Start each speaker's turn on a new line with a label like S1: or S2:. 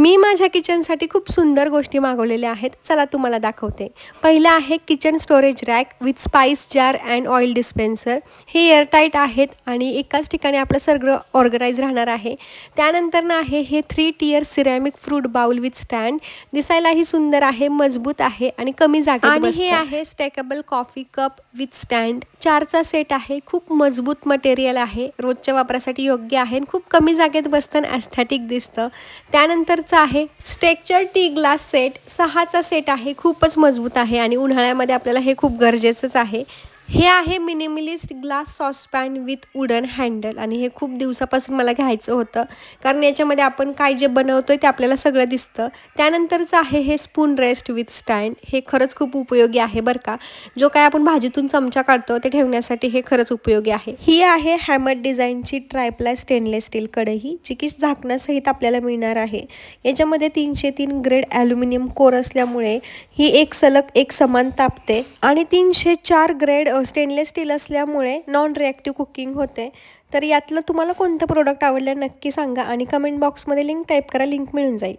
S1: मी माझ्या किचनसाठी खूप सुंदर गोष्टी मागवलेल्या आहेत. चला तुम्हाला दाखवते. पहिलं आहे kitchen storage rack with spice jar and oil dispenser. हे एअरटाईट आहेत आणि एकाच ठिकाणी आपलं सगळं ऑर्गनाईज राहणार आहे. त्यानंतर ना आहे हे 3 tier ceramic fruit bowl with stand. दिसायलाही सुंदर आहे, मजबूत आहे आणि कमी जागेत बसतं. आणि हे आहे stackable coffee cup with stand. 4चा सेट आहे. खूप मजबूत मटेरियल आहे, रोजच्या वापरासाठी योग्य आहे आणि खूप कमी जागेत बसतं आणि ॲस्थेटिक दिसतं. त्यानंतरचं आहे स्ट्रेक्चर टी ग्लास सेट. 6चा सेट आहे, खूपच मजबूत आहे आणि उन्हाळ्यामध्ये आपल्याला हे खूप गरजेचंच आहे. हे आहे minimalist glass saucepan with wooden handle आणि हे खूप दिवसापासून मला घ्यायचं होतं, कारण याच्यामध्ये आपण काय जे बनवतोय ते आपल्याला सगळं दिसतं. त्यानंतरचं आहे हे स्पून रेस्ट विथ स्टँड. हे खरंच खूप उपयोगी आहे बरं का. जो काय आपण भाजीतून चमचा काढतो ते ठेवण्यासाठी हे खरंच उपयोगी आहे. ही आहे हॅमर डिझाईनची ट्रायप्लाय स्टेनलेस स्टील कढई, जी की झाकणासहित आपल्याला मिळणार आहे. याच्यामध्ये 303 ग्रेड ॲल्युमिनियम कोर असल्यामुळे ही एक सलग एक समान तापते आणि 304 ग्रेड स्टेनलेस स्टील असल्यामुळे नॉन रिॲक्टिव्ह कुकिंग होते. तर यातलं तुम्हाला कोणतं प्रोडक्ट आवडलं नक्की सांगा आणि कमेंट बॉक्समध्ये लिंक टाईप करा, लिंक मिळून जाईल.